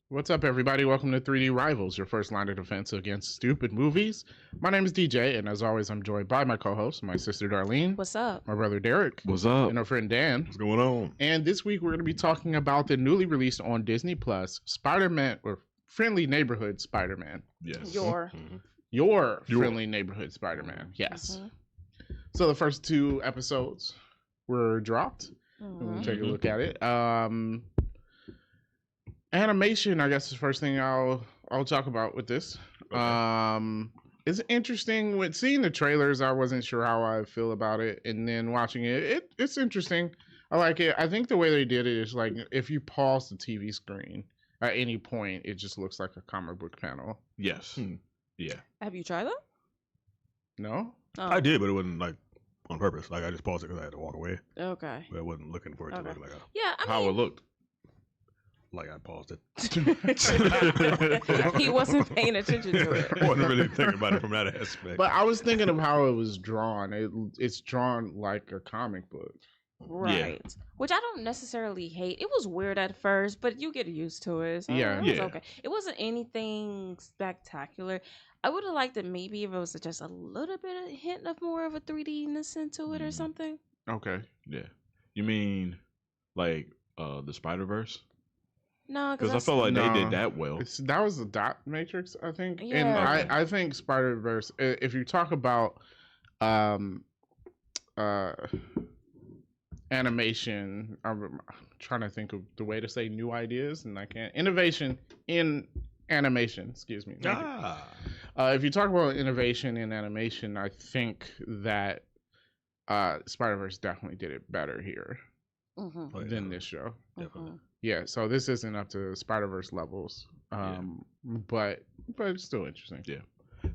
What's up, everybody? Welcome to 3D Rivals, your first line of defense against stupid movies. My name is DJ, and as always, I'm joined by my co-host, my sister Darlene. What's up? My brother Derek. What's up? And our friend Dan. What's going on? And this week, we're going to be talking about the newly released on Disney Plus Spider-Man, or Friendly Neighborhood Spider-Man. Yes. Your Friendly Neighborhood Spider-Man. Yes. So the first two episodes were dropped. We'll take a look at it. Animation, I guess, is the first thing I'll talk about with this. Okay. It's interesting. With seeing the trailers, I wasn't sure how I feel about it, and then watching it's interesting. I like it. I think the way they did it is like if you pause the TV screen at any point, it just looks like a comic book panel. Yes. Yeah. Have you tried that? No? Oh. I did, but it wasn't like on purpose. Like I just paused it because I had to walk away. Okay. But I wasn't looking for it to look like how it looked. Like I paused it. He wasn't paying attention to it. I wasn't really thinking about it from that aspect. But I was thinking of how it was drawn. It's drawn like a comic book. Right. Yeah. Which I don't necessarily hate. It was weird at first, but you get used to it. So yeah. It was okay. It wasn't anything spectacular. I would have liked it maybe if it was just a little bit of hint of more of a 3D-ness into it or something. Okay. Yeah. You mean like the Spider-Verse? No, because I felt like they did that well. That was the Dot Matrix, I think. Yeah. And I think Spider-Verse, if you talk about animation, I'm trying to think of the way to say new ideas, and I can't. Innovation in animation, excuse me. If you talk about innovation in animation, I think that Spider-Verse definitely did it better here than this show. Definitely. Yeah, so this isn't up to Spider-Verse levels, but it's still interesting. Yeah.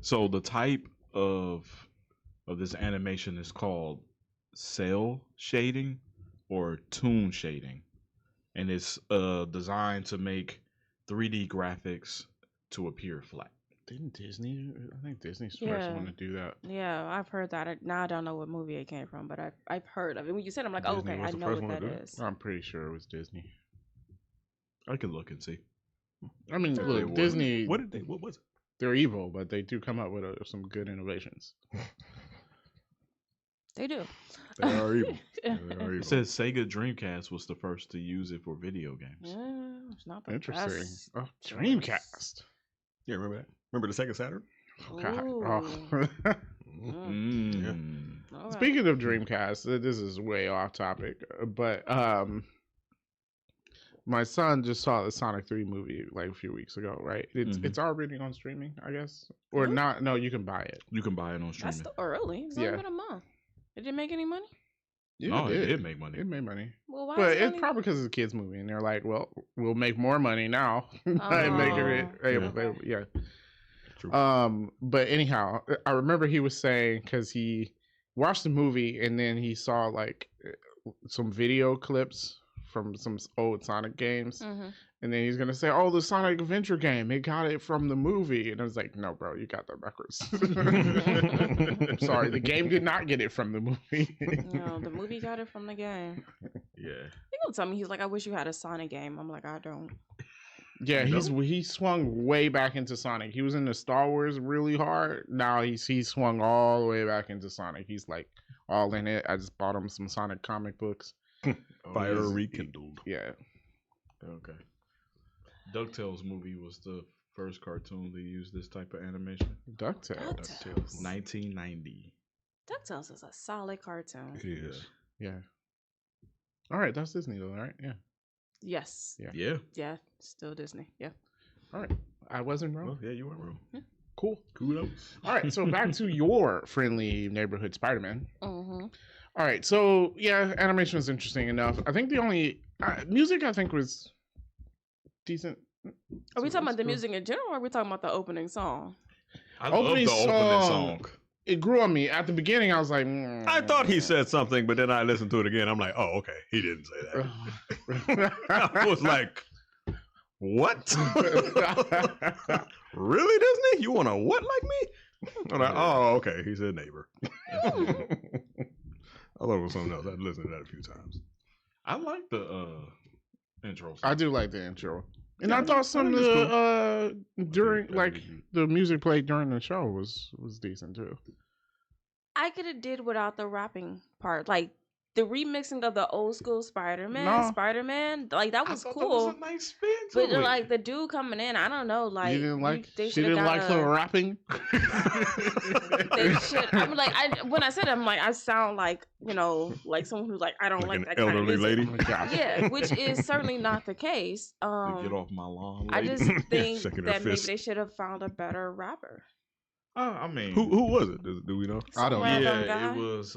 So the type of this animation is called cell shading or toon shading, and it's designed to make 3D graphics to appear flat. Didn't Disney? I think Disney's the first one to do that. Yeah, I've heard that. Now I don't know what movie it came from, but I've heard of it. When you said it, I'm like, Disney okay, I know what that is. I'm pretty sure it was Disney. I can look and see. I mean, look, Disney. What was it? They're evil, but they do come up with some good innovations. They do. They are evil. It says Sega Dreamcast was the first to use it for video games. Yeah, it's not the interesting. best. Oh, Dreamcast. Yeah, remember that? Remember the Sega Saturn? Oh, God. Oh. Right. Speaking of Dreamcast, this is way off topic, but my son just saw the Sonic 3 movie like a few weeks ago, right? It's already on streaming, I guess, or not? No, you can buy it. You can buy it on streaming. That's early. It's only been a month. It didn't make any money. Yeah, it did make money. It made money. Well, why? But it's probably because it's a kids' movie, and they're like, "Well, we'll make more money now." Yeah. True. But anyhow, I remember he was saying because he watched the movie and then he saw like some video clips from some old Sonic games, and then he's gonna say, "Oh, the Sonic Adventure game, it got it from the movie," and I was like, "No, bro, you got that backwards." Sorry, the game did not get it from the movie. No, the movie got it from the game. Yeah. He gonna tell me he's like, "I wish you had a Sonic game." I'm like, I don't. Yeah, he swung way back into Sonic. He was into Star Wars really hard. Now he swung all the way back into Sonic. He's like all in it. I just bought him some Sonic comic books. Fire rekindled. Yeah. Okay. DuckTales movie was the first cartoon to use this type of animation. DuckTales. 1990. DuckTales is a solid cartoon. It is. Yeah. All right, that's Disney though, right? Yeah. Yes. Yeah. Yeah. Still Disney. Yeah. All right. I wasn't wrong. Well, yeah, you weren't wrong. Yeah. Cool. Kudos. All right, so back to your Friendly Neighborhood Spider-Man. Mm-hmm. All right, so yeah, animation was interesting enough. I think the only music I think was decent. Are we talking about the music in general, or are we talking about the opening song? I love the opening song. It grew on me. At the beginning, I was like, I thought he said something, but then I listened to it again. I'm like, oh, okay. He didn't say that. I was like, what? Really, Disney? You want a what like me? I'm like, oh, okay. He said neighbor. I thought it was something else. I'd listened to that a few times. I like the intro song. I do like the intro. And I thought some of think it's the during Okay, like that'd be- the music played during the show was decent too. I could have did without the rapping part, like the remixing of the old school Spider-Man, No. Spider-Man, like that was I thought cool. That was a nice spin to But it. like the dude coming in, I don't know, like you didn't like. they She shoulda didn't like got her a- rapping. They should. I'm like, when I said it, I'm like, I sound like like someone who's like, I don't Like like an that kind of elderly music. lady. Oh my God. Yeah, which is certainly not the case. Get off my lawn, I lady. just think Shaking her that maybe fist. they should have found a better rapper. I mean, Who was it? Do we know? I don't Some know. random Yeah, guy. it was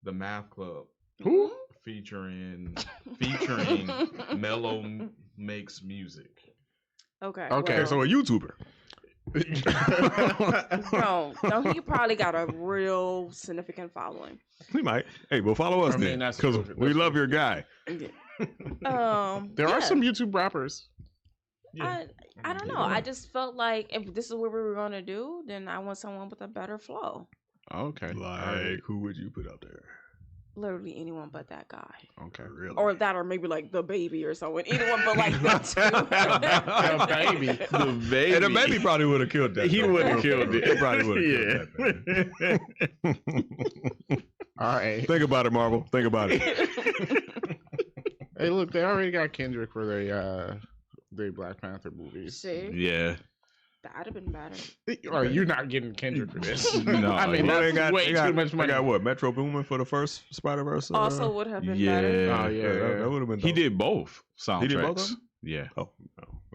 the Math Club Who? featuring Mellow Makes Music. Okay. Okay, well, So a YouTuber. no, he probably got a real significant following. He might. Hey, well, follow us I mean, then, that's because true. we That's love true. your guy. Yeah. There are yeah. some YouTube rappers. I don't know. I just felt like if this is what we were gonna do, then I want someone with a better flow. Okay. Like, who would you put out there? Literally anyone but that guy, Okay. Really? or that, or maybe like the baby or someone. Anyone but like that too. The baby. The baby. And the baby probably would have killed that. He though. would've killed it. He probably would have killed that. man. All right. Think about it, Marvel. Think about it. Hey, look, they already got Kendrick for the Black Panther movies. See, Yeah. that'd have been better. Oh, you're not getting Kendrick for this. No, I mean, well, that's way too much They money. got what? Metro Boomin for the first Spider-Verse? Also, would have been Yeah. better. Oh, yeah. That would have been He dope. did both soundtracks. He did both of them? Yeah. Oh,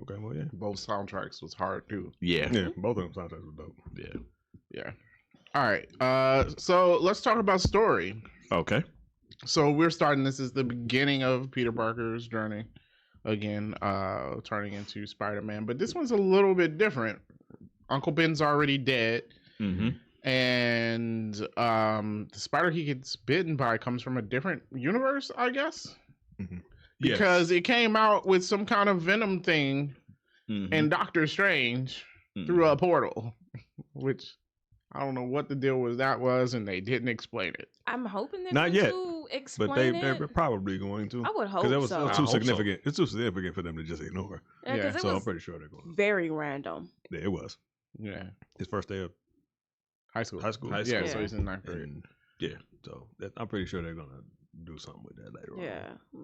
okay. Well, yeah. Both soundtracks was hard too. Yeah. Yeah, both of them soundtracks were dope. Yeah. Yeah. All right. So let's talk about story. Okay. So we're starting. This is the beginning of Peter Parker's journey again, turning into Spider-Man. But this one's a little bit different. Uncle Ben's already dead, Mm-hmm. and the spider he gets bitten by comes from a different universe, I guess, because it came out with some kind of venom thing Mm-hmm. and Doctor Strange through a portal, which I don't know what the deal with that was, and they didn't explain it. I'm hoping they're Not going yet, to explain But they're it. probably going to. I would hope Because that was so. I too hope so. significant. It's too significant for them to just ignore. Yeah, 'cause Yeah, it So I'm was pretty sure they're going to. very random. Yeah, it was. Yeah, His first day of high school. high school. High Yeah, school. so he's in ninth grade. And yeah, so I'm pretty sure they're going to do something with that later on. Yeah.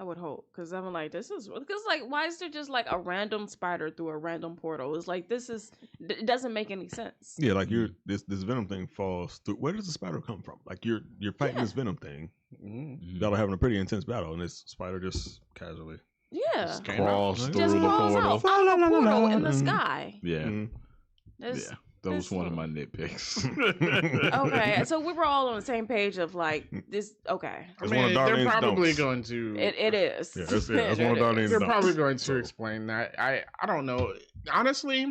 I would hope, because I'm like, this is because like, why is there just like a random spider through a random portal? It's like it doesn't make any sense. Yeah, like this venom thing falls through. Where does the spider come from? Like you're fighting Yeah. this venom thing. Mhm. Y'all are having a pretty intense battle, and this spider just casually. Yeah, Just came Crawls out. through just the crawls portal. out of a portal in the Mhm. sky. Yeah. Mhm. That's- Yeah. That was this one of one. my nitpicks. Okay, so we were all on the same page of like this. Okay, I It's mean, one of they're Darlene's probably don'ts. going to. it is. Yeah, that's one of It Darlene's is. They're don'ts. probably going to So- explain that. I don't know. Honestly,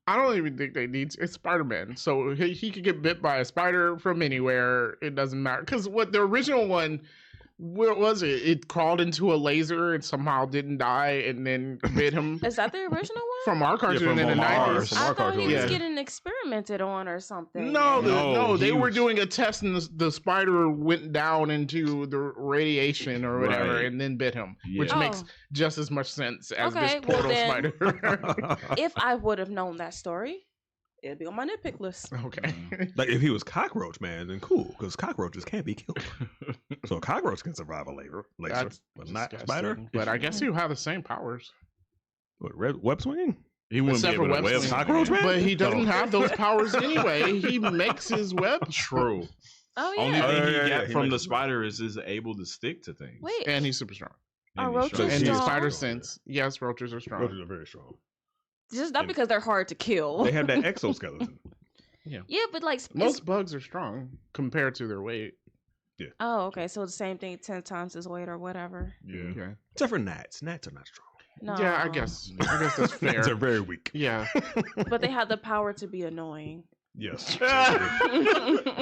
I don't even think they need. It's Spider-Man, so he could get bit by a spider from anywhere. It doesn't matter because what the original one. What was it? It crawled into a laser and somehow didn't die, and then bit him Is that the original one? from our cartoon from in the Mars. 90s. From I our thought he cartoon, was yeah. getting experimented on or something. No, No, they he were was- doing a test, and the spider went down into the radiation or whatever, Right. and then bit him, which Yeah. makes just as much sense as Okay, this well portal then- spider. If I would have known that story, it'd be on my nitpick list. Okay. Like if he was Cockroach Man, then cool, because cockroaches can't be killed. So a cockroach can survive a laser, That's but not disgusting. spider. But I guess you have the same powers. What, web swinging? He wouldn't Except be for able to web web swing. Cockroach man? But he doesn't Oh. have those powers anyway. He makes his web, True. Oh yeah. Only thing Oh, he yeah, got he from makes the it. spider is able to stick to things. Wait. and he's super strong. Are And he's roaches strong. And strong? he's Strong. spider sense. Yes, roaches are strong. Roaches are very strong. Just not and- because they're hard to kill. They have that exoskeleton. Yeah, but like Most bugs are strong compared to their weight. Oh, okay. So the same thing, 10 times his weight or whatever. Yeah. Okay. Except for gnats. Gnats are not strong. No. Yeah, I guess that's Gnats are fair. very weak. Yeah. But they have the power to be annoying. Yes. yeah.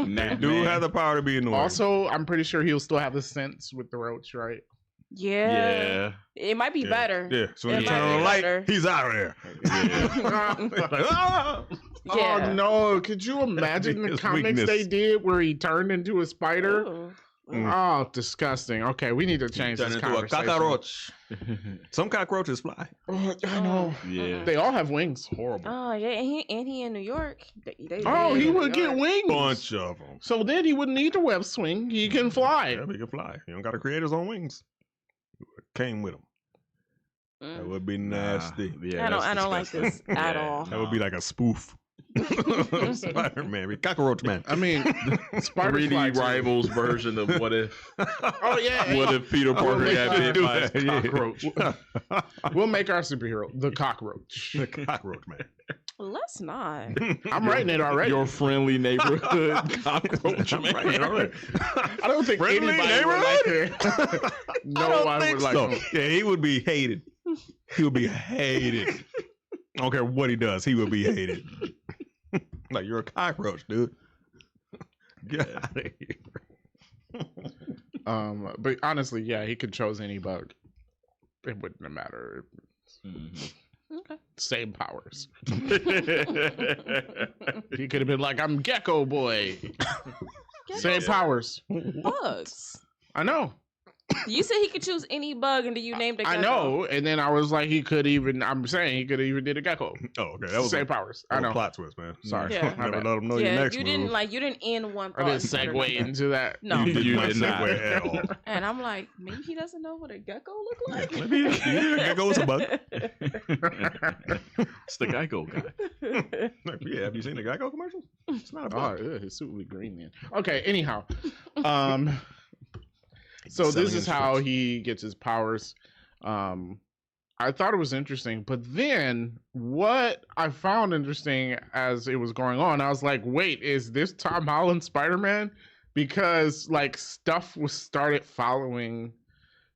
They do have the power to be annoying. Also, I'm pretty sure he'll still have the sense with the roach, right? Yeah. It might be Yeah. better. Yeah. So when It you turn might on be the light, better. he's out of there. Like, ah! Yeah. Oh no! Could you imagine the His comics weakness. they did where he turned into a spider? Ooh. Oh, disgusting. Okay, we need to change Turn this into a conversation. cockroach. Some cockroaches fly. Oh, I know. Yeah. They all have wings. Horrible. Oh yeah, and he in New York. Oh, he would get wings. Bunch of them. So then he wouldn't need the web swing. He can fly. Yeah, he can fly. You don't got to create his own wings. Came with him. That would be nasty. Yeah, I don't like this at Yeah. all. That would be like a spoof. Spider-Man, cockroach man. I mean, spider 3D fly too. rivals version of what if Oh yeah. what if Peter Parker make got sure to bit do by a that, yeah. cockroach? We'll make our superhero the cockroach. The cockroach man. Let's not. I'm writing it already. Your friendly neighborhood cockroach I'm man. writing it already. I don't think Friendly anybody would like neighborhood? it. No I don't one think would like so. him. Yeah, he would be hated. He would be hated. I don't care what he does, he would be hated. Like, you're a cockroach, dude. Get out of here. But honestly, yeah, he could chose any bug. It wouldn't have mattered. Mhm. Okay. Same powers. He could have been like, I'm Gecko Boy. Same powers. Bugs. I know. You said he could choose any bug, and then you named it. I know. And then I was like, he could even, I'm saying he could have even did a gecko. Oh, okay. That was Same a, powers. that I was a know. plot twist, man. Sorry. Yeah. My Never bad. let them know your Yeah, next you move. didn't end one. I didn't thought. segue into that. No. You did You not did not. segue at all. And I'm like, maybe he doesn't know what a gecko look like. Maybe yeah, gecko is a bug. It's the Geico guy. Yeah, have you seen the Geico commercials? It's not a Oh, bug. his suit would be green then. Okay, anyhow. So Selling this is how insurance. he gets his powers. I thought it was interesting, but then what I found interesting as it was going on, I was like, wait, is this Tom Holland Spider-Man? Because like stuff was started following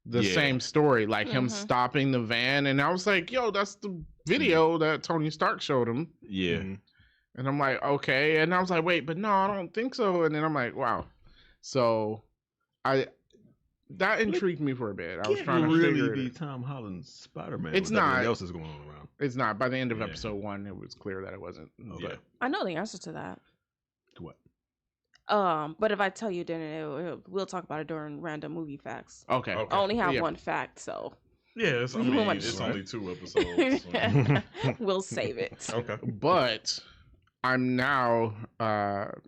the Yeah. same story, like him Mhm. stopping the van, and I was like, yo, that's the video that Tony Stark showed him. Yeah. Mhm. And I'm like, okay. And I was like, wait, but no, I don't think so. And then I'm like, wow. So that intrigued me for a bit. I was Can't trying to really figure be it. Tom Holland's Spider-Man. It's with everything not. else is going on around. It's not. By the end of Yeah. episode 1, it was clear that it wasn't. Okay. But I know the answer to that. To what? But if I tell you, then we'll talk about it during random movie facts. okay. Okay. I only have Yeah. one fact, so Yeah, it's, I You mean, want- it's only 2 episodes. So. we'll save it. Okay. But I'm now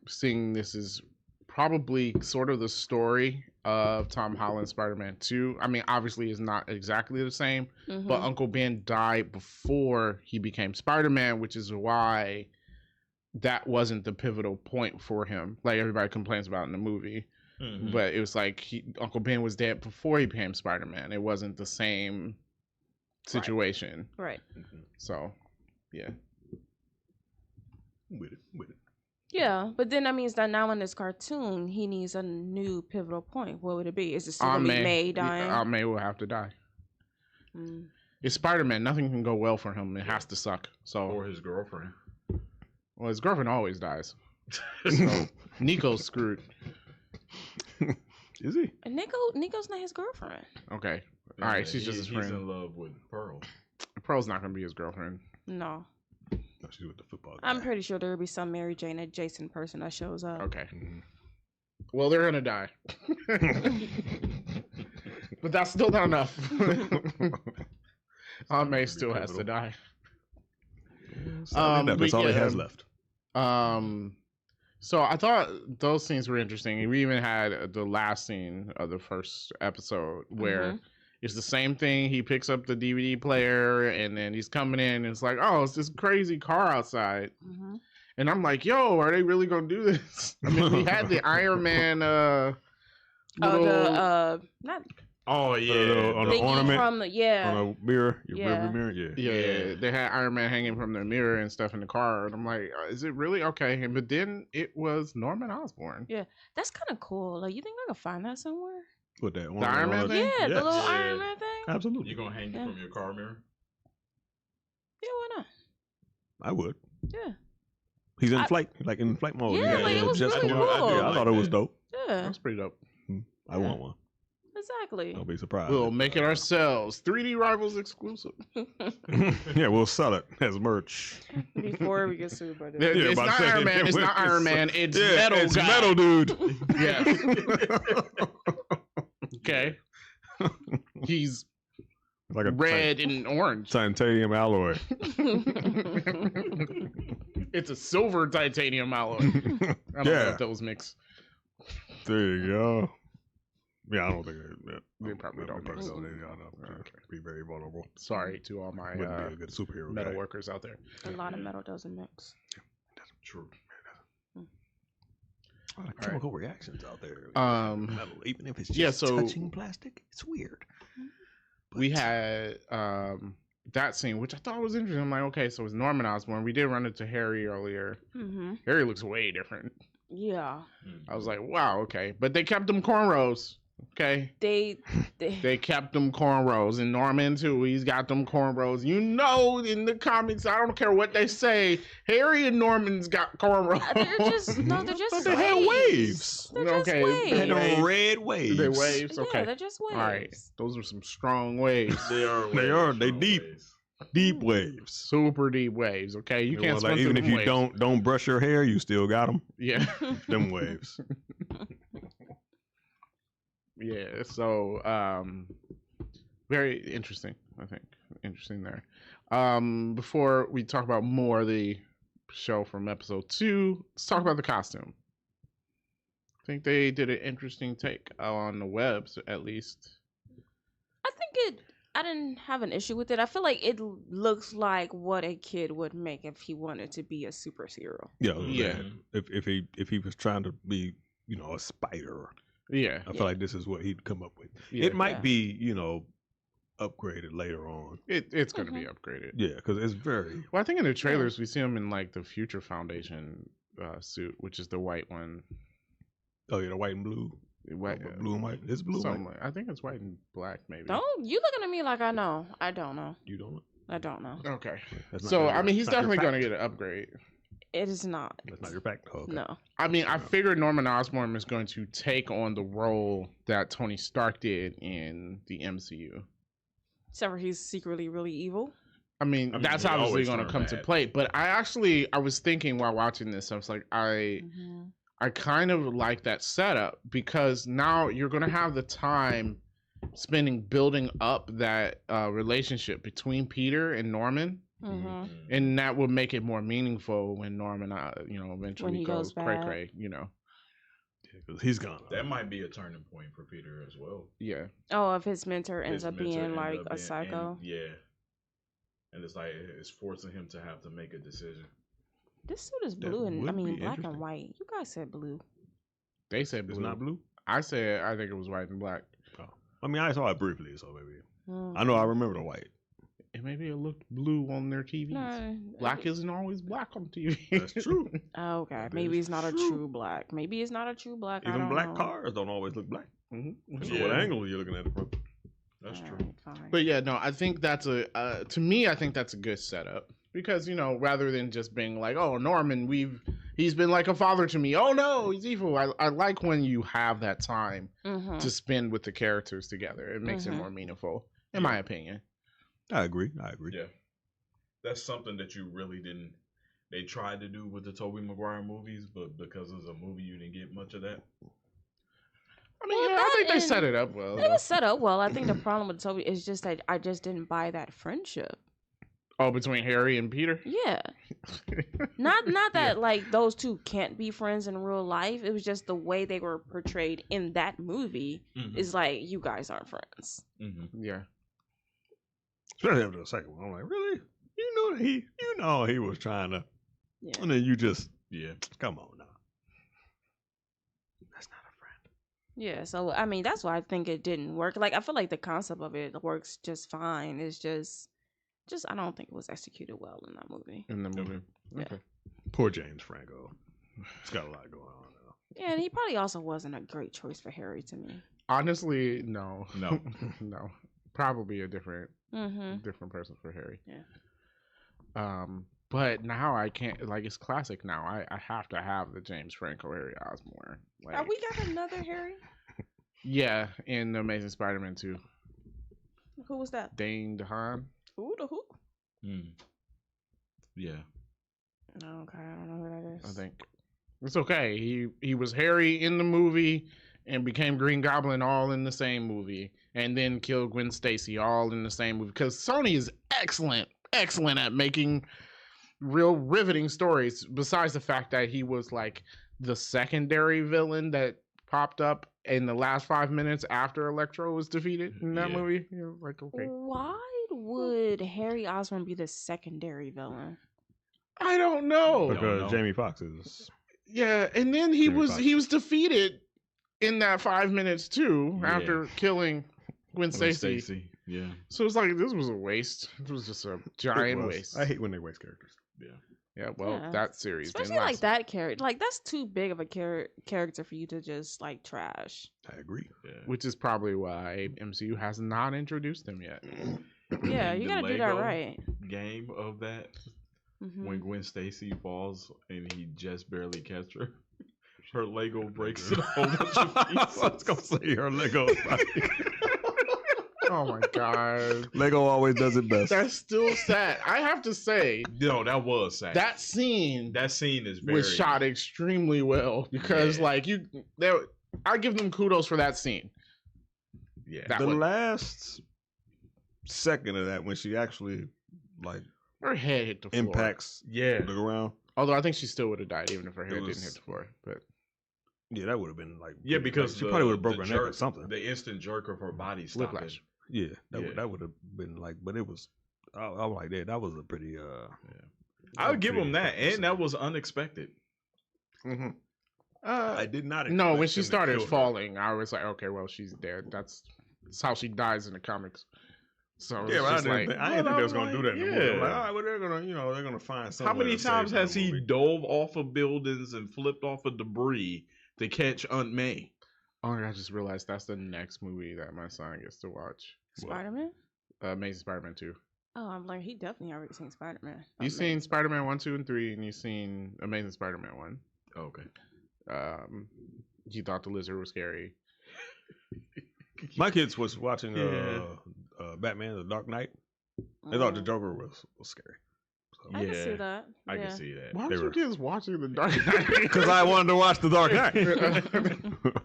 seeing this is probably sort of the story of Tom Holland Spider-Man 2. I mean, obviously it's not exactly the same, Mhm. but Uncle Ben died before he became Spider-Man, which is why that wasn't the pivotal point for him. Like everybody complains about in the movie, Mhm. but it was like Uncle Ben was dead before he became Spider-Man. It wasn't the same situation. Right. So, yeah. With it. Yeah, but then that means that now in this cartoon, he needs a new pivotal point. What would it be? Is it still Aunt gonna be May dying? Aunt May will have to die. Mm. It's Spider-Man. Nothing can go well for him. It has to suck. So, Or his girlfriend. well, his girlfriend always dies. So Nico's screwed. Is he? And Nico's not his girlfriend. Okay. All right. She's just his He's friend. in love with Pearl. Pearl's not gonna be his girlfriend. No, No, she's with the football guy. I'm pretty sure there will be some Mary Jane adjacent person that shows up. Okay. Mhm. Well, they're gonna die. But that's still not enough. Aunt May still has to die. Sadly enough, that's but all he yeah. has left. So I thought those scenes were interesting. We even had the last scene of the first episode where Mhm. it's the same thing. He picks up the DVD player and then he's coming in and it's like, oh, it's this crazy car outside. Mhm. And I'm like, yo, are they really gonna do this? I mean, we had the Iron Man Oh, the not Oh, yeah. on the thingy ornament, from the on a mirror, your Yeah. rearview mirror. Yeah. yeah, they had Iron Man hanging from their mirror and stuff in the car. And I'm like, is it really okay? And but then it was Norman Osborn. That's kind of cool. Like, you think I could find that somewhere? With that The Iron Man thing? Yeah, the little Yeah. Iron Man thing. Absolutely. You gonna hang it Yeah. from your car mirror? Yeah, why not? I would. Yeah, He's in I- flight, like in flight mode. Yeah, like, it was Just really come out. cool. Yeah, I thought it was dope. yeah. That's pretty dope. I want one. Exactly. Don't be surprised. We'll make it ourselves. 3D Rivals exclusive. Yeah, we'll sell it as merch. Before we get sued by There- this. Yeah, it's about not to say, Iron Man. It's not Iron Man. It's Metal It's Guy. metal, dude. Yeah. Okay. He's Like a red and orange. titanium alloy. It's a silver titanium alloy. I don't know Yeah. if that was mixed. There you go. Yeah, I don't think They probably don't mix. know. They don't know. Okay. Be very vulnerable. Sorry to all my Wouldn't be a good superhero. metal guy. workers out there. A lot of metal doesn't mix. True. A lot of chemical reactions out there. Metal, even if it's just yeah, so- touching plastic, it's weird. We But- had that scene, which I thought was interesting. I'm like, okay, so it's Norman Osborn. We did run into Harry earlier. Mm-hmm. Harry looks way different. Yeah. I was like, wow, okay. But they kept them cornrows. Okay. They They kept them cornrows. And Norman, too, he's got them cornrows. You know, in the comics, I don't care what they say, Harry and Norman's got cornrows. they're just they're just But they had waves. They're just Okay, waves. They had Waves. them red waves. They waves? Yeah, Okay. they're just waves. All right. Those are some strong waves. They are. They are. They strong deep. ways. Deep waves. Super deep waves. Okay. You It can't was swim like, through even if them you waves. don't brush your hair, you still got them. Yeah. Them waves. Yeah, so very interesting, I think. Interesting there. Before we talk about more of the show from episode 2, let's talk about the costume. I think they did an interesting take on the webs, at least. I didn't have an issue with it. I feel like it looks like what a kid would make if he wanted to be a superhero. Yeah. Yeah. If he was trying to be, a spider, Yeah. I feel like this is what he'd come up with. Yeah. It might Yeah. be, upgraded later on. It's going to be upgraded. Yeah, because it's very. Well, I think in the trailers we see him in like the Future Foundation suit, which is the white one. Oh yeah, the white and blue. White, Blue and white. It's blue and something white. like- I think it's white and black, maybe. Don't you looking at me like I know? I don't know. You don't know. I don't know. Okay. That's not So, your- I mean, he's not your definitely going to fact. get an upgrade. It is not. That's not your fact. Oh, okay. No. I mean, I figured Norman Osborn is going to take on the role that Tony Stark did in the MCU. Except for he's secretly really evil. I mean, I mean, that's he obviously always going to turned come to bad. play. But I was thinking while watching this, I was like, I kind of like that setup because now you're going to have the time spending building up that relationship between Peter and Norman. Mm-hmm. And that would make it more meaningful when Norman, eventually he goes goes cray bad. cray, Yeah, 'cause he's gone. That might be a turning point for Peter as well. Yeah. Oh, if his mentor ends His up mentor being ended like up a being- psycho. and- yeah. And it's like it's forcing him to have to make a decision. This suit is That blue and would be black and interesting. white. You guys said blue. They said It's blue. not blue. I said I think it was white and black. I mean, I saw it briefly, so maybe. Mm. I know I remember the white. And maybe it looked blue on their TVs. No, Black isn't always black on TV. That's true. Oh, okay, That maybe is it's not a true. true black. Maybe it's not a true black. I Even don't black know. cars don't always look black. Mhm. Depends Yeah. on what angle you're looking at it from. That's true. Alright, fine. But yeah, no, I think that's to me, I think that's a good setup because rather than just being like, oh, Norman, he's been like a father to me. Oh no, he's evil. I like when you have that time Mhm. to spend with the characters together. It makes it Mhm. more meaningful, in my opinion. I agree. Yeah. That's something that you really didn't. They tried to do with the Tobey Maguire movies, but because it was a movie, you didn't get much of that. I mean, Well, I that think they and- set it up well. It was set up well. I think the problem with Toby is just that I just didn't buy that friendship. Oh, between Harry and Peter. Yeah. Not that like those two can't be friends in real life. It was just the way they were portrayed in that movie Mm-hmm. is like you guys aren't friends. Mm-hmm. Yeah. Especially after the second one. I'm like, really? You know he was trying to. Yeah. And then you just, Yeah. come on now. That's not a friend. Yeah, so I mean that's why I think it didn't work. Like I feel like the concept of it works just fine. It's just I don't think it was executed well in that movie. In the movie. Yeah. Okay. Poor James Franco. He's got a lot going on now. Yeah, and he probably also wasn't a great choice for Harry to me. Honestly, no. No. No. Probably a different Mm-hmm. person for Harry. Yeah. But now I can't, like, it's classic now. I have to have the James Franco Harry Osborn. Like, Are we got another Harry? Yeah, in Amazing Spider-Man 2. Who was that? Dane DeHaan. Who the who? Yeah. Okay, I don't know who that I is. think it's okay. He was Harry in the movie and became Green Goblin all in the same movie, and then killed Gwen Stacy all in the same movie. Because Sony is excellent at making real riveting stories. Besides the fact that he was like the secondary villain that popped up in the last 5 minutes after Electro was defeated in that Yeah. movie. You're like, okay, Why would Harry Osborn be the secondary villain? I don't know. Don't Because know. Jamie Foxx is. Yeah, and then he Jamie was Foxx. defeated in that 5 minutes too Yeah. after killing Gwen Stacy. Stacy. Yeah. So it's like this was a waste. It was just a giant It was. waste. I hate when they waste characters. Yeah. Yeah, well, Yeah. that series didn't Especially like last. that character. Like that's too big of a character for you to just like trash. I agree. Yeah. Which is probably why MCU has not introduced him yet. Yeah, And you the gotta do that Lego right. Game of that when Gwen Stacy falls and he just barely catch her. Her Lego breaks in a whole bunch of I was pieces. gonna say her Lego. Oh my god. Lego always does it best. That's still sad. I have to say, No, that was sad. that scene That scene is very was shot extremely well because Yeah. like I give them kudos for that scene. Yeah. That The one. last second of that when she actually like Her head hit the floor. impacts Yeah. the ground. Although I think she still would have died even if her head It didn't was- hit the floor. But Yeah, that would have been like Yeah, because like, she the- probably would have broke the her neck or jerk- something. The instant jerk of her body stopping. Whiplash. Yeah, that Yeah. that would have been like, but it was. I was like, that was a pretty. I would give him that, impressive and that was unexpected. mm-hmm. I did not. No, when expect she him to started kill her. falling, I was like, okay, well, she's dead. That's how she dies in the comics. So Yeah, it's but I just didn't, like, think, I didn't think they was gonna do that. In the movie. I'm Yeah. like, all right, well, they're gonna, they're gonna find something. How many times has he dove off of buildings and flipped off of debris to catch Aunt May? oh, I just realized that's the next movie that my son gets to watch. Spider Man. Amazing Spider-Man 2. Oh, I'm like he definitely already seen Spider Man. You've seen Spider-Man 1, 2, and 3, and you've seen Amazing Spider-Man 1. Okay. You thought the lizard was scary. My kids was watching Yeah. Batman: The Dark Knight. They thought the Joker was scary. So. I can see Yeah. that. I yeah. can see that. Why They was your were- kids watching The Dark Knight? Because I wanted to watch The Dark Knight.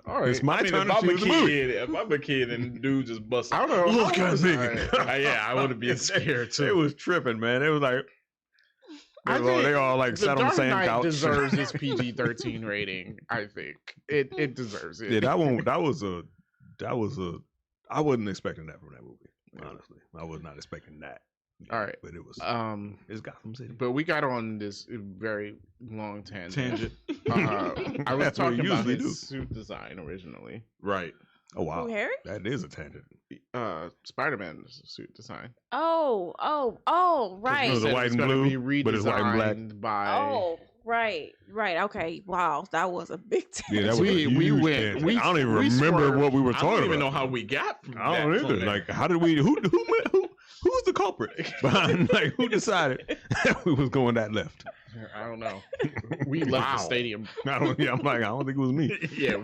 All right. It's my I mean, turn if to I'm a choose the movie. kid, if I'm a kid and dude just busted, I don't know. Look How at was me. I? yeah, I would have been scared too. It was tripping, man. It was like I they all like The sat on the Dark same Knight couch. deserves its PG-13 rating. I think it deserves it. Yeah, that one. That was a. I wasn't expecting that from that movie. Honestly, I was not expecting that. All right. but it was. It's Gotham City. but we got on this very long tangent. Tangent. I was That's what we talking about usually his do. suit design originally. Right. Oh wow, Who, Harry? that is a tangent. Spider-Man's suit design. Oh, right. It was Said white it's and gonna blue, be but it's white and black. redesigned by. Oh, right. Okay. Wow, that was a big Yeah, that was We- a we huge went- tangent. we- I don't even we remember swerved. what we were I talking don't about. even know how we got. From I don't that from either. there. Like, how did we? Who's the culprit behind? Like, who decided that we was going that left? I don't know. We left the Wow. stadium. I don't. Yeah, I'm like, I don't think it was me. yeah,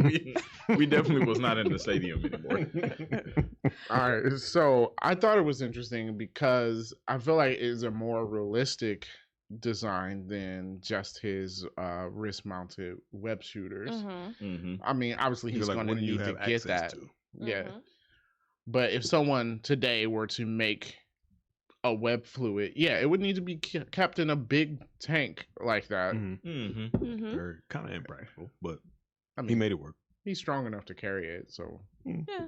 we definitely was not in the stadium anymore. All right. So I thought it was interesting because I feel like it's a more realistic design than just his wrist-mounted web shooters. Mm-hmm. Mm-hmm. I mean, obviously he's Like, going what to do you need to have get access that. to? Yeah. Mm-hmm. But if someone today were to make a web fluid, yeah, it would need to be kept in a big tank like that. Mhm. Mm-hmm. Mm-hmm. They're kind of impractical, but I he mean, made it work. he's strong enough to carry it. So Yeah.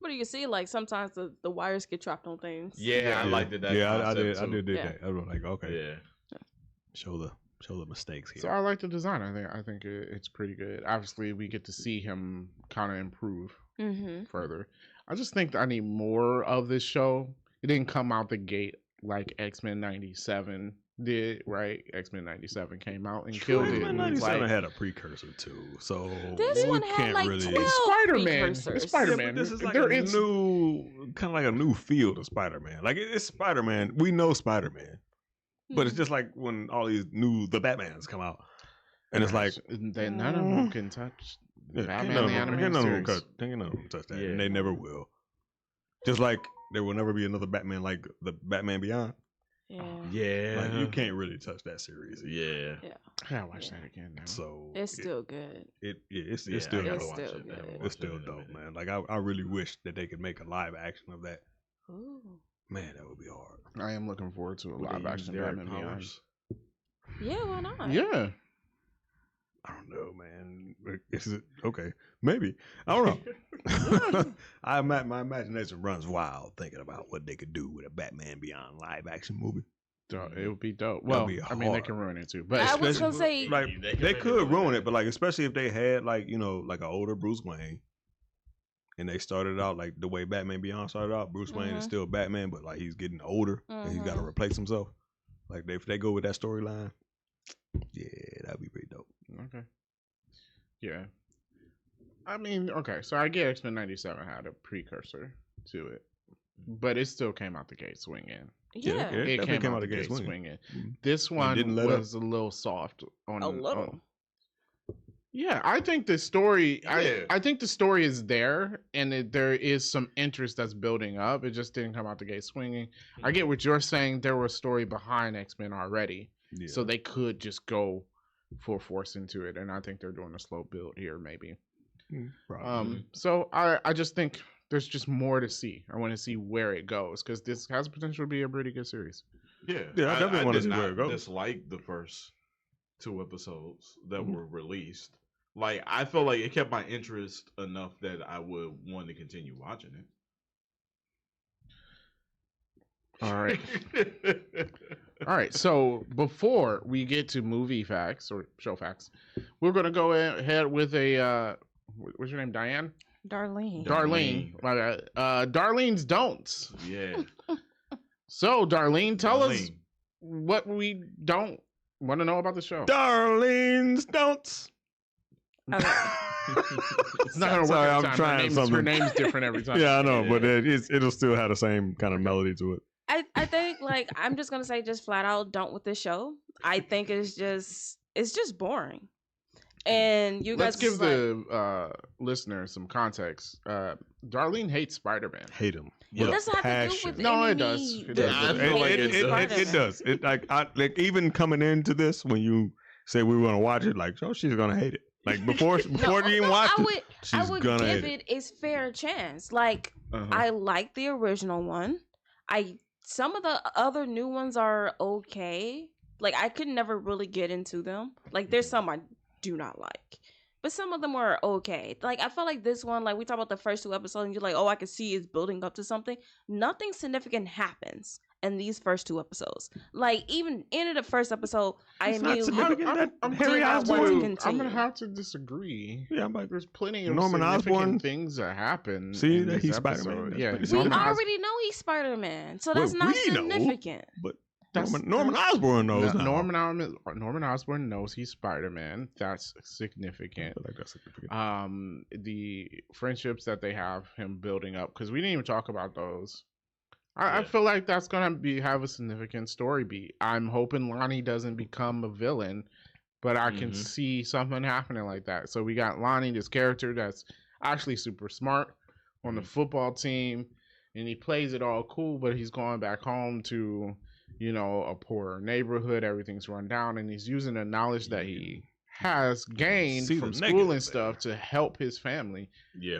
But you can see, like, sometimes the wires get trapped on things. Yeah, I liked it. That Yeah, I concept, did. I too. did Yeah. that. I was like, okay, Yeah. show the mistakes here. So I like the design. I think it's pretty good. Obviously, we get to see him kind of improve Mm-hmm. further. I just think I need more of this show. It didn't come out the gate like X-Men 97 did, right? X-Men 97 came out and killed it. X-Men and was 97 like, had a precursor too, so This we one had, can't like, really. 12 Spider-Man. precursors. It's Spider-Man. Yeah, but this is like There a is- new, kind of like a new field of Spider-Man. Like it's Spider-Man. We know Spider-Man, but Mm-hmm. it's just like when all these new the Batmans come out, and it's like then none of them can touch Batman the animated series. Ain't none of them touch that, Yeah. and they never will. Just like there will never be another Batman like the Batman Beyond. Yeah. Yeah. Like you can't really touch that series. Yeah. I gotta watch that again now. So It's still good. it's Yeah, still I gotta It's watch still it. I good. haven't it's watched still it in a dope, minute. man. Like I really wish that they could make a live action of that. Ooh. Man, that would be hard. I am looking forward to a Would they live use action Derek Batman Beyond. Powers? Yeah, why not? Yeah. I don't know, man. Is it okay? Maybe. I don't know. My imagination runs wild thinking about what they could do with a Batman Beyond live action movie. It would be dope. That'd Well, be I mean, they hard. can ruin it too. But I was especially- gonna say, Like They they, can make it could ruin ruin it. it, but like especially if they had like like an older Bruce Wayne, and they started out like the way Batman Beyond started out. Bruce Wayne is Mhm. still Batman, but like he's getting older and he's got to Mhm. replace himself. Like if they go with that storyline, yeah, that'd be pretty dope. okay. Yeah. I mean, okay. So I get X-Men 97 had a precursor to it, but it still came out the gate swinging. yeah, It definitely came out the gate swinging. swinging. Mhm. This one didn't let up. was a little soft on a little. Yeah, I think the story. Yeah. I think the story is there, and there is some interest that's building up. It just didn't come out the gate swinging. I get what you're saying. There was a story behind X-Men already, Yeah. so they could just go full force into it. And I think they're doing a slow build here, maybe. Probably. So I just think there's just more to see. I want to see where it goes because this has potential to be a pretty good series. Yeah. Yeah, I definitely wanna did see where not it goes. dislike the first 2 episodes that were released. Like I felt like it kept my interest enough that I would want to continue watching it. All right. All right. So before we get to movie facts or show facts, we're gonna go ahead with a what's your name? Diane? Darlene. Darlene. My bad. Darlene's don'ts. Yeah. So Darlene, tell us Darlene. what we don't want to know about the show. Darlene's don'ts. Okay. It's not gonna work. Sorry, every I'm time. trying her something. name's different every time. Yeah, I know, Yeah. but it'll still have the same kind of melody to it. I think like I'm just gonna say just flat out don't with this show. I think it's just boring. And you Let's guys give was like, the listener some context. Darlene hates Spider-Man. Hate him. it Yep. doesn't have to do Passion. with No, any it does. need. It The- does. I the feel like hate it is does. Spider-Man. It does. It like even coming into this when you say we want to watch it, like oh she's gonna hate it. Like before you even watch I it, would she's I would gonna give hate it. it its fair chance. Like Uh-huh. I like the original one. Some of the other new ones are okay. Like I could never really get into them. Like there's some I do not like. But some of them are okay. Like I felt like this one, like we talked about the first 2 episodes, and you're like, oh, I can see it's building up to something. Nothing significant happens in these first 2 episodes. Like even in the first episode, I It's not immediately significant. That I'm Harry did not want to Osborn. continue. I'm gonna have to disagree. Yeah, I'm like, There's plenty of Norman significant Osborn. things that happen. See, in that this he's episode. Spider-Man. That's Yeah, pretty we Norman Os- already know he's Spider-Man, so that's Well, not we know. significant. but That's- Norman Osborn knows. now. Norman Osborn knows he's Spider-Man. That's significant. I feel like that's significant. The friendships that they have him building up because we didn't even talk about those. I Yeah. feel like that's gonna have a significant story beat. I'm hoping Lonnie doesn't become a villain, but I can Mhm. see something happening like that. So we got Lonnie, this character that's actually super smart on the football team, and he plays it all cool, but he's going back home to, a poorer neighborhood. Everything's run down, and he's using the knowledge that he has gained See the from school negative and stuff there. to help his family. Yeah.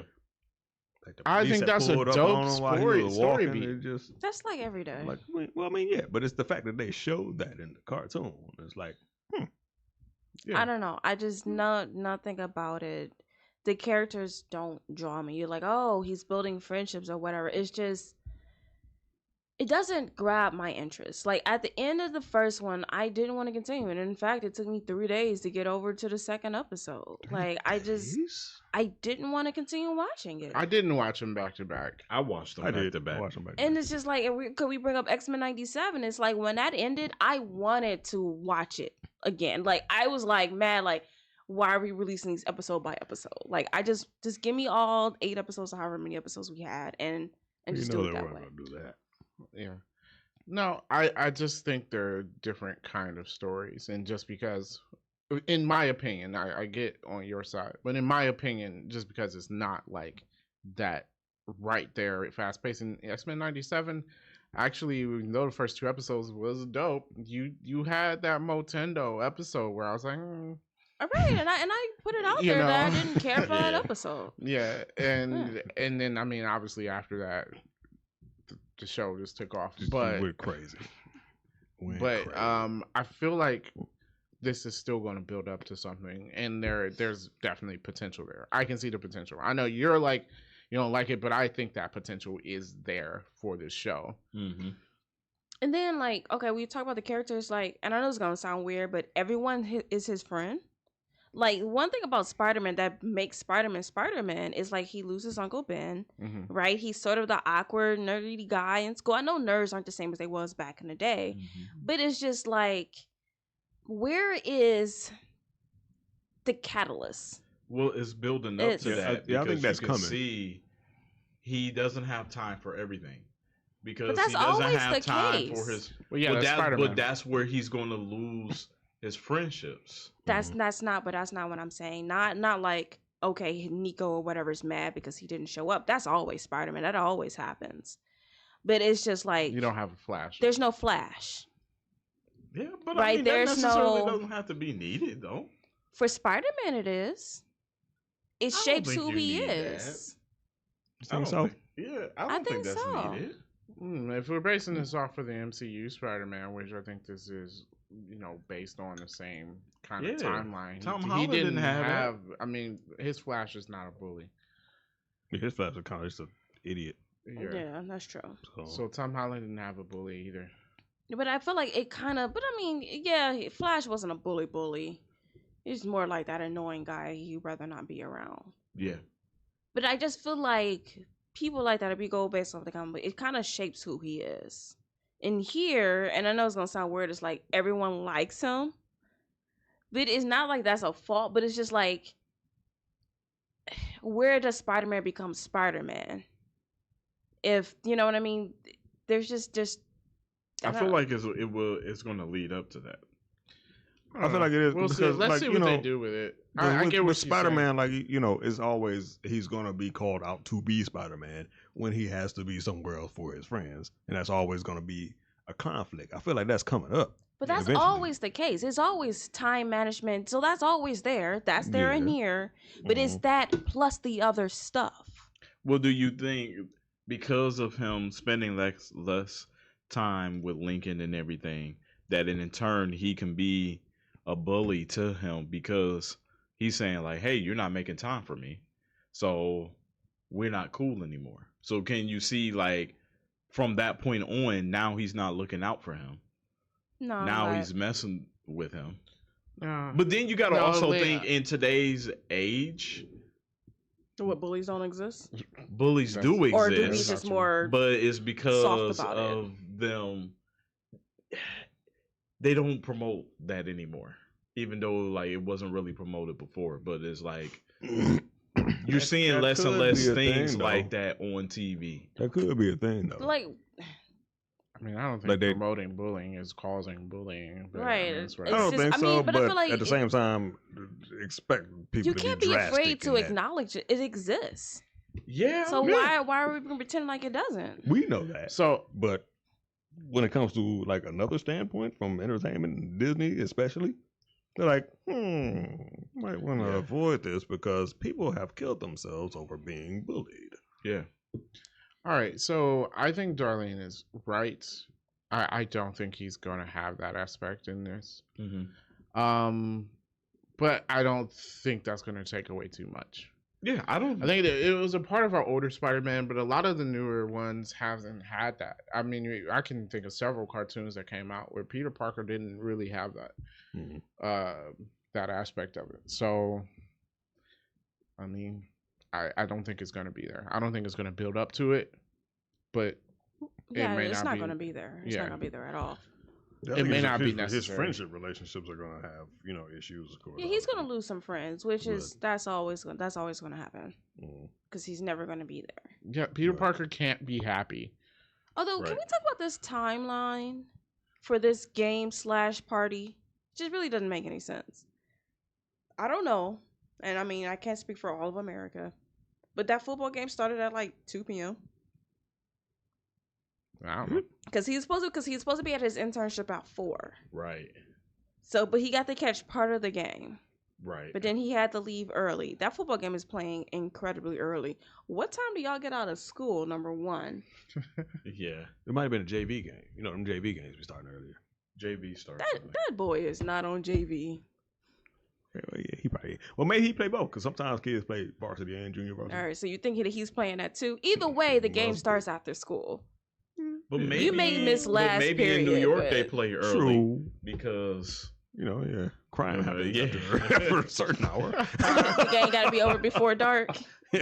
Like the I police think that that's a pulled up dope on him while he story- was story walking, beat. it just That's like every day. like well, I mean, yeah, but it's the fact that they showed that in the cartoon. It's like, Yeah. I don't know. I just nothing about it. The characters don't draw me. You're like, oh, he's building friendships or whatever. It's just it doesn't grab my interest. Like at the end of the first one, I didn't want to continue. And in fact, it took me 3 days to get over to the second episode. Like I didn't want to continue watching it. I didn't watch them back to back. I watched them I back did to back. watch them back. And it's just like, could we bring up X-Men 97? It's like when that ended, I wanted to watch it again. Like I was like, man, like why are we releasing these episode by episode? Like I just give me all 8 episodes or however many episodes we had and just do it they that weren't way. gonna do that. Yeah. No, I just think they're different kind of stories. And just because in my opinion, I get on your side, but in my opinion, just because it's not like that right there, fast paced in X-Men '97. Actually, even though the first 2 episodes was dope, you had that Motendo episode where I was like, All right, and I put it out You there that I know. didn't care for that Yeah. episode. yeah, and then I mean, obviously after that, the show just took off. Just But went crazy. Went but crazy. I feel like this is still going to build up to something, and there's definitely potential there. I can see the potential. I know you're like you don't like it, but I think that potential is there for this show. Mm-hmm. And then like, okay, we talk about the characters, like, and I know it's gonna sound weird, but everyone is his friend. Like, one thing about Spider-Man that makes Spider-Man is like he loses Uncle Ben, Mm-hmm. right? He's sort of the awkward, nerdy guy in school. I know nerds aren't the same as they was back in the day, but it's just like, where is the catalyst? Well, it's building up It's- to Yeah, that. I think because that's you can coming. See, he doesn't have time for everything because that's he doesn't always have the time case. for his. Well, yeah, that's Spider-Man. But that's where he's going to lose his friendships. That's not what I'm saying. Not like, okay, Nico or whatever is mad because he didn't show up. That's always Spider-Man. That always happens. But it's just like, You don't have a Flash. there's no Flash. Yeah, but Right, I mean, that there's necessarily no- doesn't have to be needed though. For Spider-Man, it is. It I don't shapes think who you he need is. You I think don't so? think- yeah, I I don't think think that's so. needed. If we're basing this off of the MCU Spider-Man, which I think this is, based on the same kind of Yeah. timeline. Tom he Holland didn't didn't have have. I mean, his Flash is not a bully. His Flash is kind of just an idiot. Yeah, that's true. So Tom Holland didn't have a bully either. But I feel like it kind of, but I mean, yeah, Flash wasn't a bully. He's more like that annoying guy you'd rather not be around. Yeah, But I just feel like people like that, if we go based off the comic, it kind of shapes who he is. And here, and I know it's going to sound weird, it's like everyone likes him. But it's not like that's a fault, but it's just like, where does Spider-Man become Spider-Man? If, you know what I mean? There's just I don't feel know. like it's going to lead up to that. I feel like it is We'll see. because, Let's like, see you what they know, do with it. But I with, get what with you're saying. Spider-Man, like, it's always he's gonna be called out to be Spider-Man when he has to be somewhere else for his friends, and that's always gonna be a conflict. I feel like that's coming up. But that's eventually. always the case. It's always time management. So that's always there. That's there in Yeah. here. But it's that plus the other stuff. Well, do you think because of him spending less time with Lincoln and everything, that in turn he can be a bully to him because he's saying like, "Hey, you're not making time for me, so we're not cool anymore." So can you see like from that point on, now he's not looking out for him. No. Now but- he's messing with him. Nah. But then you got to No, also Leah. think in today's age, What, bullies don't exist? bullies That's- do exist. Or do we That's not just true. more but it's because about it. of them. They don't promote that anymore, even though like it wasn't really promoted before. But it's like you're seeing that less and could less be a things thing, like though. that on TV. That could be a thing though. like I mean, I don't think Like they- promoting bullying is causing bullying. But Right. I mean, it's I right. don't just- think I so, mean, but I but feel like at the it- same time, expect people you to can't be be drastic afraid in to that. acknowledge it. It exists. Yeah. So yeah. why are we pretending like it doesn't? We know that. So But when it comes to like another standpoint from entertainment, Disney especially, they're like, might want to Yeah. avoid this because people have killed themselves over being bullied. Yeah. all right, so I think Darlene is right. I don't think he's going to have that aspect in this. Mm-hmm. But I don't think that's going to take away too much. Yeah. I don't. I think that it was a part of our older Spider-Man, but a lot of the newer ones haven't had that. I mean, I can think of several cartoons that came out where Peter Parker didn't really have that Mhm. that aspect of it. So, I mean, I don't think it's going to be there. I don't think it's going to build up to it, but Yeah, may it's not not be- going to be there. It's yeah. not going to be there at all. I It think may his- not be his necessary. friendship relationships are going to have, issues. Of course. Yeah, he's going to lose some friends, which is But- that's always going to happen Mhm. because he's never going to be there. yeah, Peter Right. Parker can't be happy. Although, can Right. we talk about this timeline for this game / party? It just really doesn't make any sense. I don't know. And I mean, I can't speak for all of America. But that football game started at like 2 p.m. I don't know. Because he's supposed to be at his internship at 4. Right. So, but he got to catch part of the game. Right. But then he had to leave early. That football game is playing incredibly early. What time do y'all get out of school, number one? Yeah. It might have been a JV game. You know, them JV games we started earlier. JV starts. That boy is not on JV. Well, yeah, he probably. Well, maybe he play both because sometimes kids play varsity and junior varsity. All right, so you think he's playing that too? Either way, the game Must be. starts after school. But Yeah. maybe You may miss but last maybe in New period, York but- they play early True. because You know, yeah, crime happens yeah. after a certain hour. The game got to be over before dark.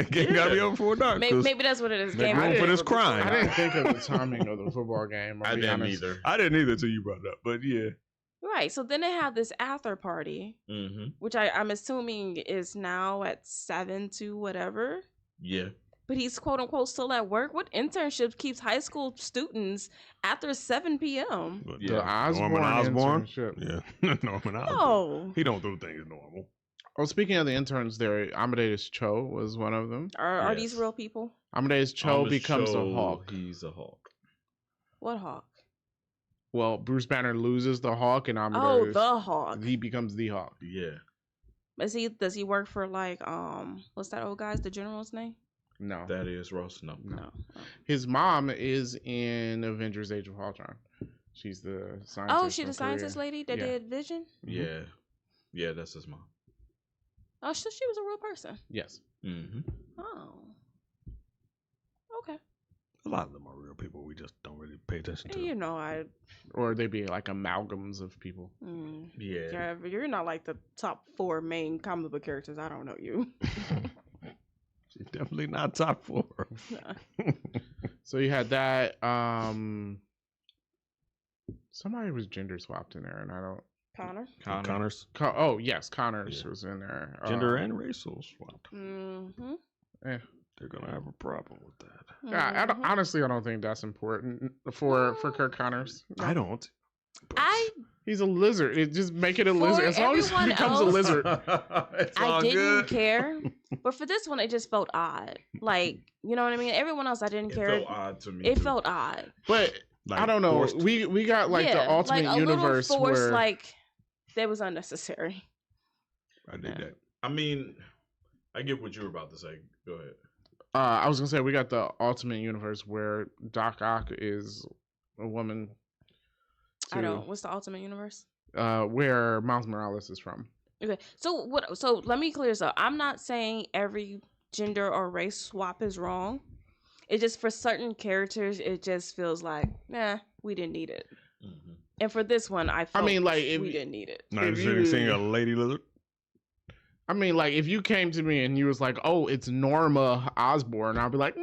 Game gotta be over before dark. Maybe that's what it is. Make Game room gotta for be this over before crime. I dark. didn't think of the timing of the football game. I'll I be didn't honest. either. I didn't either till you brought it up, but yeah. Right. So then they have this after party, Mm-hmm. which I'm assuming is now at 7 to whatever. Yeah. But he's quote unquote still at work. What internship keeps high school students after 7 p.m.? But, The Yeah. Osborne Norman Osborn. internship. Yeah, Norman Osborn. No. He don't do things normal. Oh, speaking of the interns, there Amadeus Cho was one of them. Are these Yes. real people? Amadeus Cho Thomas becomes Cho, a Hawk. He's a Hawk. What Hawk? Well, Bruce Banner loses the Hawk, and Oh, Amadeus the Hawk. he becomes the Hawk. Yeah. Does he work for like what's that old guy's the general's name? No, That is Ross. No. No. his mom is in Avengers: Age of Ultron. She's the scientist. Oh, she from the scientist Korea. lady that Yeah. did Vision? Yeah. Yeah, that's his mom. Oh, she was a real person. Yes. Mm-hmm. Oh. Okay. A lot of them are real people. We just don't really pay attention to. You know, Or they be like amalgams of people. Yeah. you're not like the top 4 main comic book characters. I don't know you. She's definitely not top 4. So you had that. Somebody was gender swapped in there, and I don't. Connor. Connors. Oh yes, Connors Yeah. was in there. Gender and racial swap. Mm-hmm. They're gonna have a problem with that. Yeah, honestly, I don't think that's important for Kirk Connors. I don't. but- He's a lizard. It just make it a For lizard. As long as he everyone becomes a else- lizard. It's I all didn't good. care, but for this one, it just felt odd. Like, you know what I mean? Everyone else, I didn't It care. felt odd to me. It too. felt odd. But Like, I don't know. forced. We got like the ultimate like a universe little force, where like that was unnecessary. I did that. I mean, I get what you were about to say. Go ahead. I was gonna say we got the ultimate universe where Doc Ock is a woman. I don't. What's the ultimate universe? Where Miles Morales is from. Okay, so what? So let me clear this up. I'm not saying every gender or race swap is wrong. It just for certain characters, it just feels like, nah, we didn't need it. Mm-hmm. And for this one, I felt mean, like, if we you- didn't need it. Not if interested in you- seeing a lady lizard. I mean, like if you came to me and you was like, "Oh, it's Norma Osborn," I'd be like,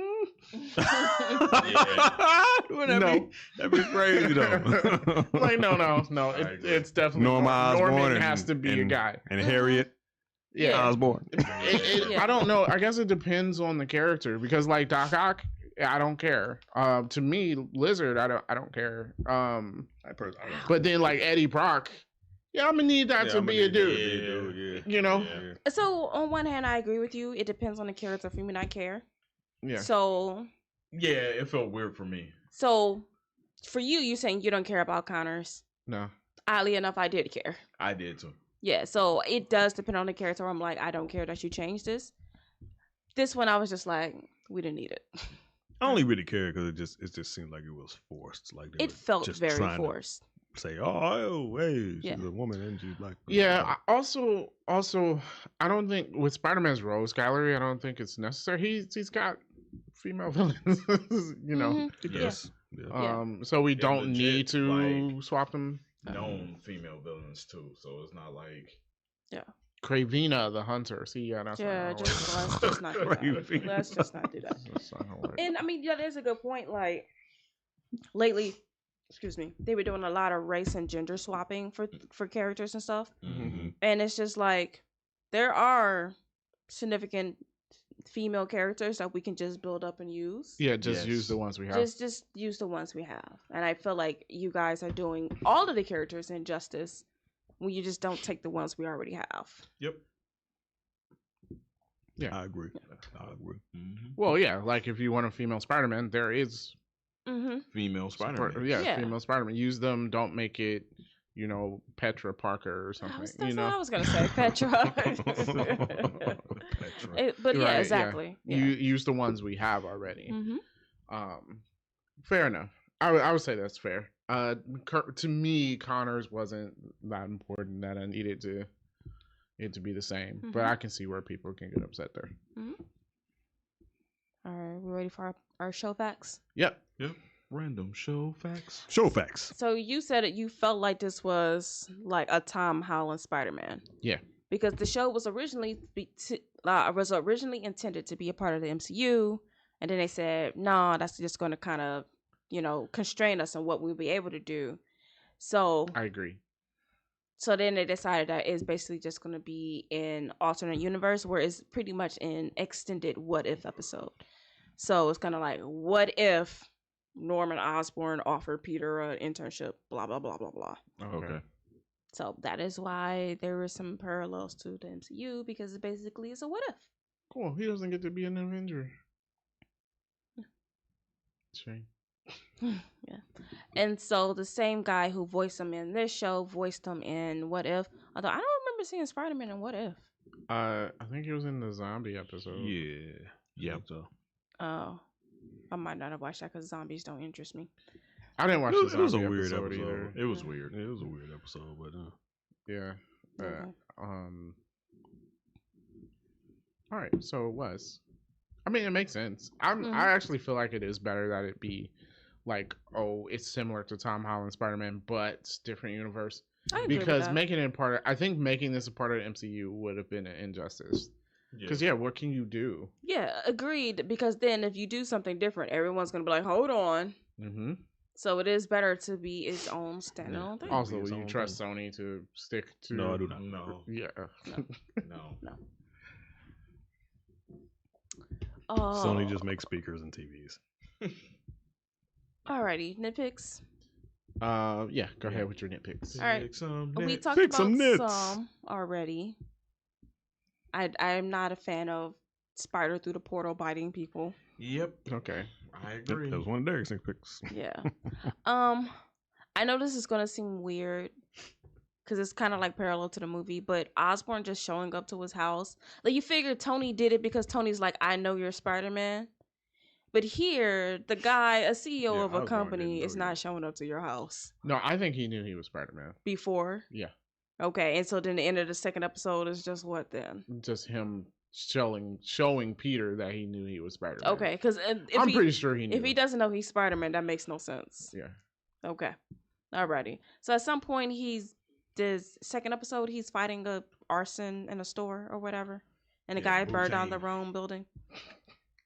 Wouldn't that No. be, that'd be crazy though. like no. I agree. It's definitely Norma Osborn Norman and- has to be a and- guy. and Harriet Yeah. Osborn. Yeah. I don't know. I guess it depends on the character because like Doc Ock, I don't care. To me, Lizard, I don't care. But then like Eddie Brock, yeah, I'm gonna need that to be a dude. You know? Yeah. So on one hand, I agree with you. It depends on the character. For me, I care. Yeah. So Yeah, it felt weird for me. for you saying you don't care about Connors. No. Oddly enough, I did care. I did too. Yeah, so it does depend on the character. I'm like, I don't care that you changed this. This one, I was just like, we didn't need it. I only really cared because it just seemed like it was forced. Like they It were felt just very trying to forced. say, oh, hey, she's Yeah. a woman and she's black. Yeah. Also, I don't think with Spider-Man's Rose Gallery, I don't think it's necessary. He's got female villains, you know. Mhm. Yes. Yeah. Yeah. So we Yeah, don't legit, need to like- swap them. Known female villains too, so it's not like Kravina the Hunter. See, yeah, that's Yeah, not let's just not do that. Crazy. Let's just not do that. That's not gonna work. And I mean, yeah, there's a good point. Like lately, excuse me, they were doing a lot of race and gender swapping for characters and stuff. Mhm. And it's just like there are significant female characters that we can just build up and use. Yeah, just use Yes. the ones we have. Just use the ones we have. And I feel like you guys are doing all of the characters injustice when you just don't take the ones we already have. Yep. Yeah. I agree. I agree. Mhm. Well, yeah, like if you want a female Spider-Man, there is Mm-hmm. Female Spider-Man. yeah, Yeah. female Spider-Man. Use them. Don't make it, Petra Parker or something. That's what I was gonna say, Petra. Petra. But yeah, Right, exactly. Yeah. Use the ones we have already. Mm-hmm. Fair enough. I would say that's fair. To me, Connors wasn't that important that I needed it to be the same. But I can see where people can get upset there. All right, we ready for our show facts? Yep. Yep. Random show facts. Show facts. So you said it. You felt like this was like a Tom Holland Spider-Man. Yeah. Because the show was originally intended to be a part of the MCU, and then they said, no, that's just going to kind of, constrain us on what we'll be able to do. So I agree. So then they decided that it's basically just going to be an alternate universe where it's pretty much an extended what if episode. So it's kind of like, what if Norman Osborn offered Peter an internship, blah, blah, blah, blah, blah. Okay. So that is why there were some parallels to the MCU, because it basically is a what if. Cool. He doesn't get to be an Avenger. Shame. Yeah. And so the same guy who voiced him in this show voiced him in What If. Although I don't remember seeing Spider-Man in What If. I think he was in the zombie episode. Yeah. Yep. So Oh. I might not have watched that because zombies don't interest me. I didn't watch It the was a zombie weird episode episode. either. It was weird. it was a weird episode, but Yeah. Okay. All right. So it was. I mean, it makes sense. Mhm. I actually feel like it is better that it be like, oh, it's similar to Tom Holland Spider-Man, but it's different universe. I agree Because with that. making it I think making this a part of the MCU would have been an injustice. Because what can you do? Yeah, agreed. Because then if you do something different, everyone's going to be like, hold on. Mm-hmm. So it is better to be its own standalone thing. Also, Be his will you own trust Sony to stick to? no, I do not. No. Yeah. No. Oh. Sony just makes speakers and TVs. Alrighty, nitpicks. Yeah. Go ahead with your nitpicks. All right. Pick some We next. talked Pick about some nits. some already. I'm not a fan of Spider through the portal biting people. Yep. Okay. I Yep, agree. that was one of Derek's picks. Yeah. I know this is gonna seem weird because it's kind of like parallel to the movie, but Osborn just showing up to his house, like you figure Tony did it because Tony's like, I know you're Spider-Man. But here, the guy, a CEO Yeah, of a Osborn company, didn't know is you. not showing up to your house No, I think he knew he was Spider-Man. before. Yeah. Okay, and so then the end of the second episode is just what then? Just him showing Peter that he knew he was Spider-Man. Okay, because I'm pretty sure he knew. if he doesn't know he's Spider-Man, that makes no sense. Yeah. Okay. Alrighty. So at some point this second episode, he's fighting a arson in a store or whatever. And the Yeah, guy burned down the Wu-Tang. Rome building.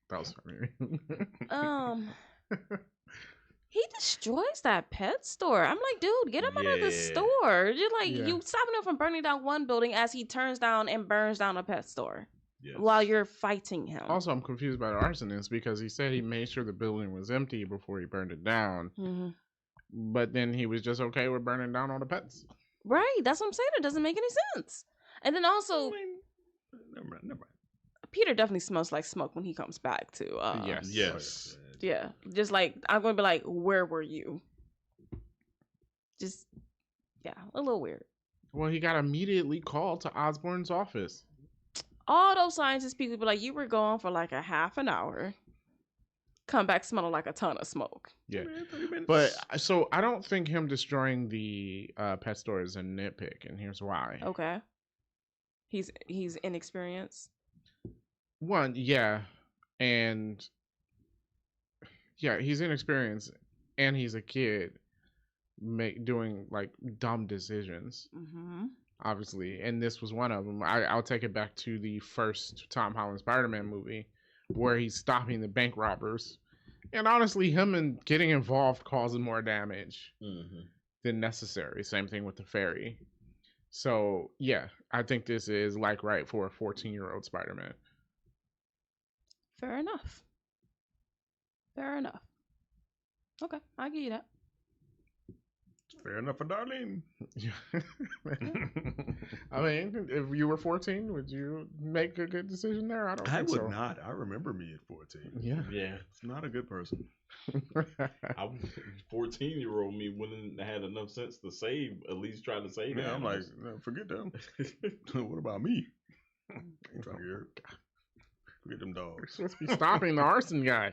That was funny. He destroys that pet store. I'm like, dude, get him out of the Yeah. store. You're like, Yeah. you stopping him from burning down one building as he turns down and burns down a pet store Yes. while you're fighting him. Also, I'm confused by the arsonist because he said he made sure the building was empty before he burned it down. hmm But then he was just okay with burning down all the pets. Right. That's what I'm saying. It doesn't make any sense. And then also, Never mind. Peter definitely smells like smoke when he comes back too. Yes. Yes. Yeah, just like I'm going to be like, where were you? Just, yeah, a little weird. Well, he got immediately called to Osborn's office. All those scientist people be like, you were gone for like a half an hour. Come back smelling like a ton of smoke. Yeah. But so I don't think him destroying the pet store is a nitpick, and here's why. Okay. He's inexperienced. One, yeah, and yeah, he's inexperienced, and he's a kid, doing like dumb decisions, Mm-hmm. obviously, and this was one of them. I'll take it back to the first Tom Holland Spider-Man movie, where he's stopping the bank robbers, and honestly, him and getting involved causing more damage than necessary. Same thing with the fairy. So yeah, I think this is like right for a 14-year-old Spider-Man. Fair enough. Fair enough. Okay, I'll give you that. Fair enough for Darlene. I mean, if you were 14, would you make a good decision there? I don't I think would so. not. I remember me at 14. Yeah. Yeah. It's not a good person. I 14-year-old me wouldn't have had enough sense to save, at least try to save Yeah, I'm like, animals. no, forget them. What about me? Ain't trying to get hurt. Forget them We're dogs. supposed to be stopping the arson guy.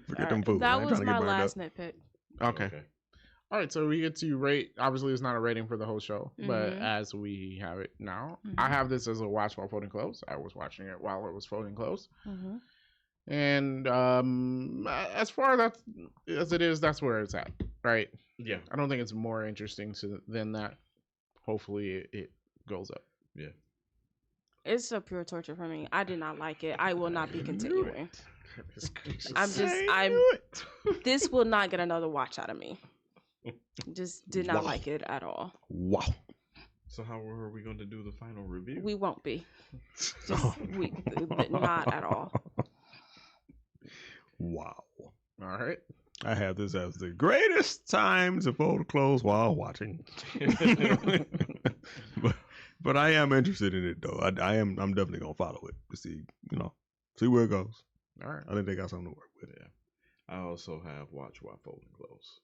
Forget them fools. I That ain't was trying to my get burned last up. nitpick. Okay. All right, so we get to rate. Obviously, it's not a rating for the whole show, but Mhm. as we have it now, I have this as a watch while folding clothes. I was watching it while it was folding clothes, Mm-hmm. and as far as it is, that's where it's at. Right? Yeah. I don't think it's more interesting than that. Hopefully, it goes up. Yeah. It's a pure torture for me. I did not like it. I will not be continuing. This will not get another watch out of me. Just did not Wow. like it at all. Wow. So how are we going to do the final review? We won't be. Not at all. Wow. All right. I have this as the greatest time to fold clothes while watching. but I am interested in it though. I'm definitely gonna follow it to see, see where it goes. All right. I think they got something to work with. Yeah. I also have watch while folding clothes.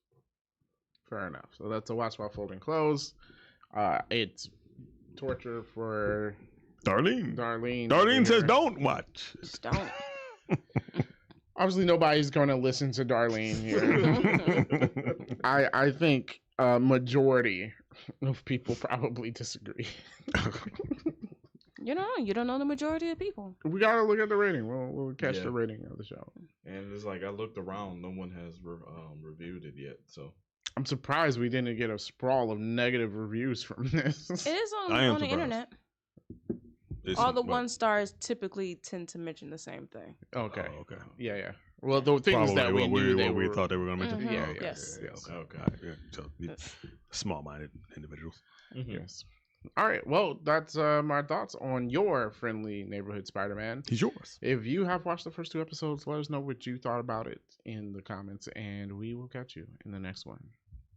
Fair enough. So that's a watch while folding clothes. It's torture for Darlene. Darlene. Darlene says here. don't watch. Just don't. Obviously, nobody's going to listen to Darlene here. I think a majority of people probably disagree. You don't know the majority of people. We got to look at the rating. We'll catch Yeah. the rating of the show. And it's like I looked around, no one has reviewed it yet. So I'm surprised we didn't get a sprawl of negative reviews from this. It is on I am the surprised. internet. All the 1-stars typically tend to mention the same thing. Okay. Oh, okay. Yeah. Well, the things Probably that we what knew we, they what we were. thought they were going to mention. Mhm. Yeah, Oh, okay. yes. Yeah, okay. Okay. All right, yeah. So, small-minded individuals. Yes. All right. Well, that's my thoughts on your friendly neighborhood Spider-Man. He's yours. If you have watched the first 2 episodes, let us know what you thought about it in the comments, and we will catch you in the next one.